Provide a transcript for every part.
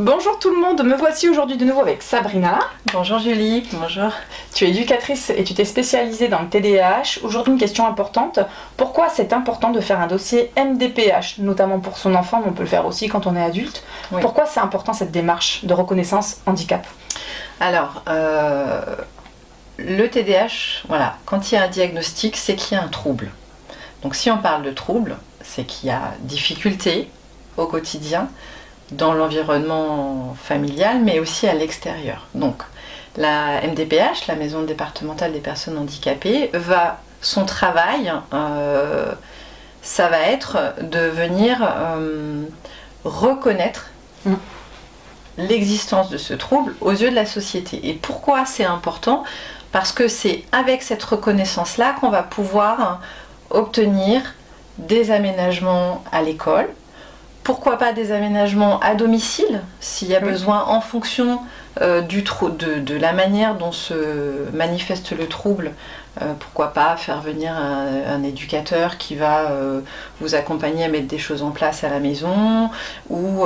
Bonjour tout le monde, me voici aujourd'hui de nouveau avec Sabrina. Bonjour Julie, bonjour. Tu es éducatrice et tu t'es spécialisée dans le TDAH. Aujourd'hui une question importante, pourquoi c'est important de faire un dossier MDPH, notamment pour son enfant, mais on peut le faire aussi quand on est adulte. Oui. Pourquoi c'est important cette démarche de reconnaissance handicap? Alors, le TDAH, voilà, quand il y a un diagnostic, c'est qu'il y a un trouble. Donc si on parle de trouble, c'est qu'il y a difficulté au quotidien, dans l'environnement familial, mais aussi à l'extérieur. Donc, la MDPH, la Maison départementale des personnes handicapées, son travail, ça va être de venir reconnaître l'existence de ce trouble aux yeux de la société. Et pourquoi c'est important? Parce que c'est avec cette reconnaissance-là qu'on va pouvoir obtenir des aménagements à l'école. Pourquoi pas des aménagements à domicile, s'il y a besoin, en fonction de la manière dont se manifeste le trouble. Pourquoi pas faire venir un éducateur qui va vous accompagner à mettre des choses en place à la maison, ou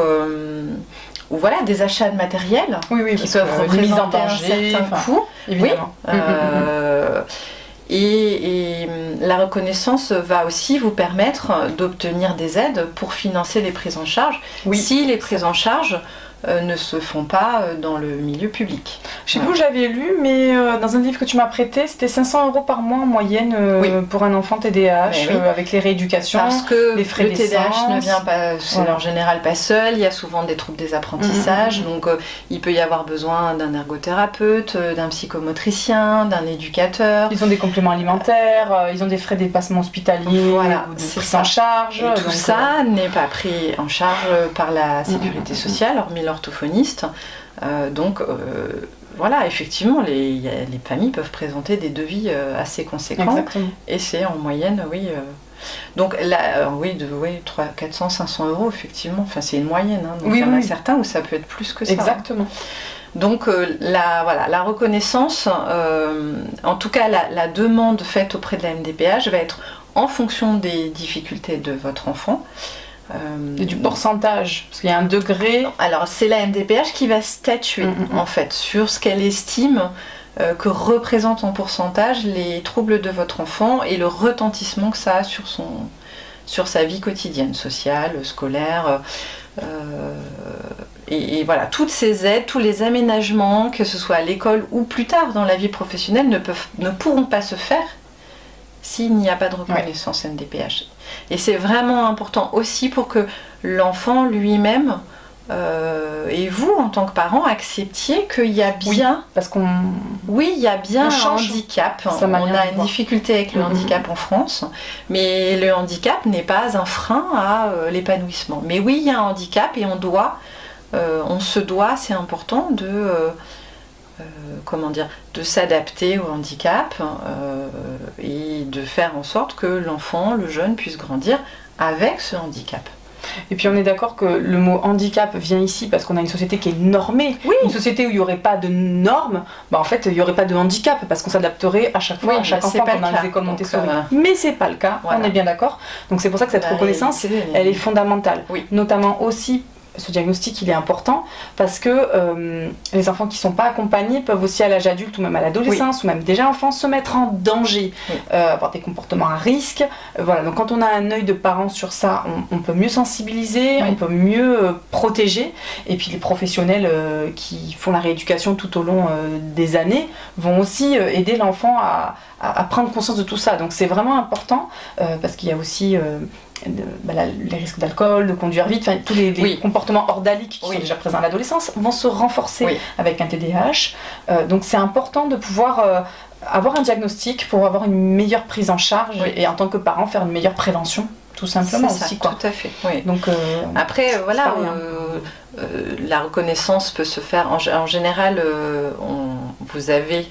voilà, des achats de matériel qui peuvent représenter un certain coût. Évidemment. Oui. Et la reconnaissance va aussi vous permettre d'obtenir des aides pour financer les prises en charge, si les prises en charge ne se font pas dans le milieu public. Je sais plus où j'avais lu, mais dans un livre que tu m'as prêté, c'était 500 € par mois en moyenne pour un enfant TDAH, avec les rééducations, parce que les frais le TDAH ne vient pas, voilà. En général pas seul, il y a souvent des troubles des apprentissages, donc il peut y avoir besoin d'un ergothérapeute, d'un psychomotricien, d'un éducateur. Ils ont des compléments alimentaires, ils ont des frais de déplacement hospitalier, voilà, ou de prise en charge. Et tout ça n'est pas pris en charge par la sécurité sociale, hormis l'orthophoniste. Voilà, effectivement, les familles peuvent présenter des devis assez conséquents. Exactement. Et c'est en moyenne, donc là, 400, 500 €, effectivement. Enfin, c'est une moyenne. Hein, donc il y en a certains où ça peut être plus que ça. Exactement. Hein. Donc la reconnaissance, en tout cas la demande faite auprès de la MDPH va être en fonction des difficultés de votre enfant. Et du pourcentage, parce qu'il y a un degré. Alors c'est la MDPH qui va statuer en fait sur ce qu'elle estime que représentent en pourcentage les troubles de votre enfant et le retentissement que ça a sur sa vie quotidienne, sociale, scolaire. Et voilà, toutes ces aides, tous les aménagements, que ce soit à l'école ou plus tard dans la vie professionnelle, ne pourront pas se faire s'il n'y a pas de reconnaissance MDPH. Et c'est vraiment important aussi pour que l'enfant lui-même et vous, en tant que parent, acceptiez qu'il y a bien... parce qu'on... Oui, il y a bien un handicap. On a une difficulté avec le handicap en France, mais le handicap n'est pas un frein à l'épanouissement. Mais oui, il y a un handicap et on se doit, c'est important, de s'adapter au handicap et de faire en sorte que l'enfant, le jeune, puisse grandir avec ce handicap. Et puis on est d'accord que le mot handicap vient ici parce qu'on a une société qui est normée. Une société où il n'y aurait pas de normes, en fait il n'y aurait pas de handicap parce qu'on s'adapterait à chaque fois, à chaque enfant dans les écoles Montessori. Mais c'est pas le cas, on est bien d'accord. Donc c'est pour ça que cette reconnaissance, elle est fondamentale. Notamment aussi, ce diagnostic il est important parce que les enfants qui ne sont pas accompagnés peuvent aussi à l'âge adulte ou même à l'adolescence ou même déjà enfant se mettre en danger, avoir des comportements à risque. Voilà, donc quand on a un œil de parent sur ça, on peut mieux sensibiliser, on peut mieux protéger. Et puis les professionnels qui font la rééducation tout au long des années vont aussi aider l'enfant à prendre conscience de tout ça. Donc c'est vraiment important parce qu'il y a aussi... les risques d'alcool, de conduire vite, tous les comportements ordaliques qui sont déjà présents à l'adolescence vont se renforcer avec un TDAH. Donc c'est important de pouvoir avoir un diagnostic pour avoir une meilleure prise en charge et en tant que parent faire une meilleure prévention, tout simplement aussi. Tout à fait. Donc, après, voilà, la reconnaissance peut se faire en général. Vous avez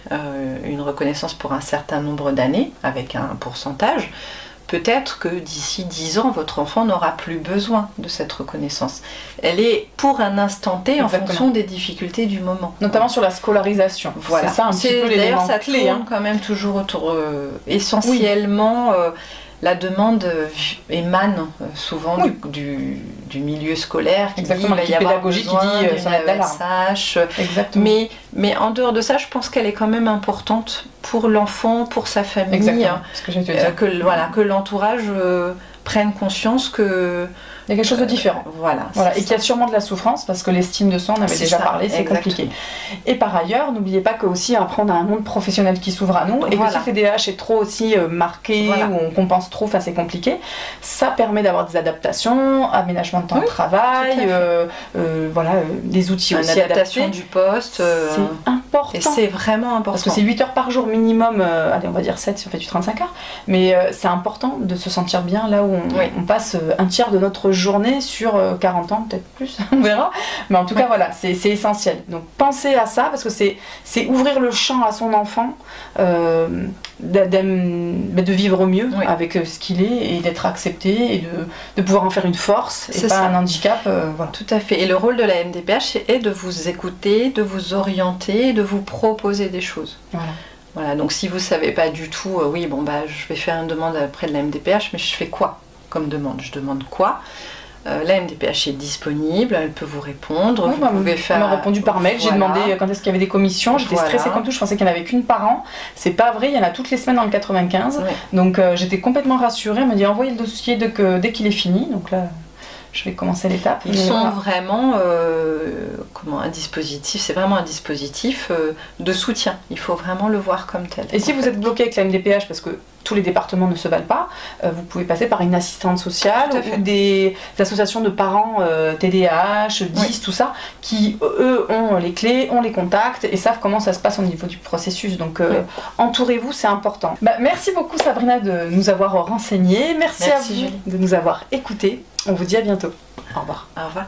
une reconnaissance pour un certain nombre d'années avec un pourcentage. Peut-être que d'ici 10 ans, votre enfant n'aura plus besoin de cette reconnaissance. Elle est pour un instant T en fonction des difficultés du moment. Notamment sur la scolarisation. Voilà. C'est ça un petit peu l'élément clé. D'ailleurs, ça tourne quand même toujours autour essentiellement la demande émane souvent du milieu scolaire qui exactement, dit qu'il va y avoir pédagogique qui dit sonnette d'alarme. Exactement. Mais en dehors de ça, je pense qu'elle est quand même importante pour l'enfant, pour sa famille. Exactement, ce que j'allais te dire. Que l'entourage prenne conscience que il y a quelque chose de différent. Voilà. Et qu'il y a sûrement de la souffrance parce que l'estime de soi, on avait déjà parlé, c'est compliqué. Et par ailleurs, n'oubliez pas qu'aussi après on a un monde professionnel qui s'ouvre à nous et que si le TDAH est trop aussi marqué ou on compense trop, c'est compliqué. Ça permet d'avoir des adaptations, aménagement de temps de travail, des outils aussi adaptation adaptés. Du poste. C'est important. Et c'est vraiment important. Parce que c'est 8 heures par jour minimum, allez on va dire 7 si on fait du 35 heures, mais c'est important de se sentir bien là où on passe un tiers de notre journée sur 40 ans, peut-être plus, on verra. Mais en tout cas, voilà, c'est essentiel. Donc pensez à ça, parce que c'est ouvrir le champ à son enfant de vivre mieux avec ce qu'il est et d'être accepté et de pouvoir en faire une force et pas un handicap. Voilà. Tout à fait. Et le rôle de la MDPH est de vous écouter, de vous orienter, de vous proposer des choses. Voilà, donc si vous ne savez pas du tout, je vais faire une demande auprès de la MDPH, mais je fais quoi comme demande? Je demande quoi? La MDPH est disponible, elle peut vous répondre. Vous pouvez faire. Elle m'a répondu par mail. J'ai demandé quand est-ce qu'il y avait des commissions. J'étais stressée comme tout. Je pensais qu'il n'y en avait qu'une par an. C'est pas vrai. Il y en a toutes les semaines dans le 95. Donc j'étais complètement rassurée. Elle m'a dit envoyez le dossier dès qu'il est fini. Donc là, je vais commencer l'étape. Ils sont vraiment un dispositif. C'est vraiment un dispositif de soutien. Il faut vraiment le voir comme tel. Et si vous êtes bloqué avec la MDPH parce que tous les départements ne se valent pas, vous pouvez passer par une assistante sociale ou des associations de parents TDAH, 10, tout ça, qui eux ont les clés, ont les contacts et savent comment ça se passe au niveau du processus. Donc entourez-vous, c'est important. Merci beaucoup Sabrina de nous avoir renseigné. Merci à vous Julie de nous avoir écoutés. On vous dit à bientôt. Au revoir. Au revoir.